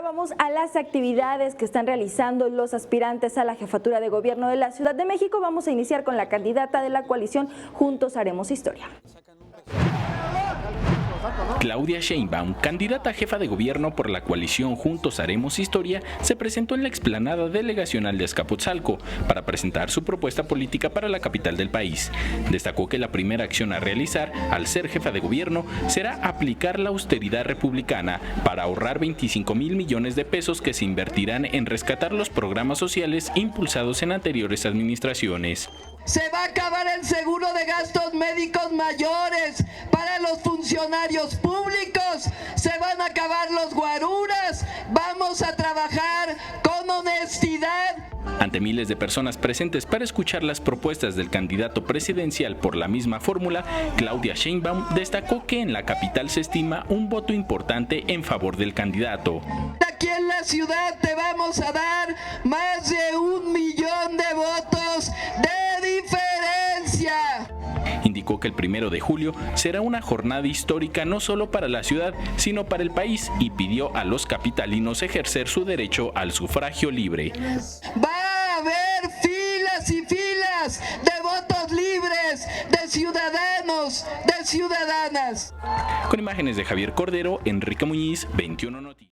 vamos a las actividades que están realizando los aspirantes a la jefatura de gobierno de la Ciudad de México. Vamos a iniciar con la candidata de la coalición Juntos Haremos Historia. Claudia Sheinbaum, candidata a jefa de gobierno por la coalición Juntos Haremos Historia, se presentó en la explanada delegacional de Azcapotzalco para presentar su propuesta política para la capital del país. Destacó que la primera acción a realizar, al ser jefa de gobierno, será aplicar la austeridad republicana para ahorrar 25,000 millones de pesos que se invertirán en rescatar los programas sociales impulsados en anteriores administraciones. Se va a acabar el seguro de gastos médicos mayores para los funcionarios públicos, se van a acabar los guaruras, vamos a trabajar con honestidad. Ante miles de personas presentes para escuchar las propuestas del candidato presidencial por la misma fórmula, Claudia Sheinbaum destacó que en la capital se estima un voto importante en favor del candidato. Aquí en la ciudad te vamos a dar más de 1 millón de votos de diferencia. Indicó que el 1 de julio será una jornada histórica no solo para la ciudad, sino para el país, y pidió a los capitalinos ejercer su derecho al sufragio libre. Va a haber filas y filas de votos libres, de ciudadanos, de ciudadanas. Con imágenes de Javier Cordero, Enrique Muñiz, 21 Noticias.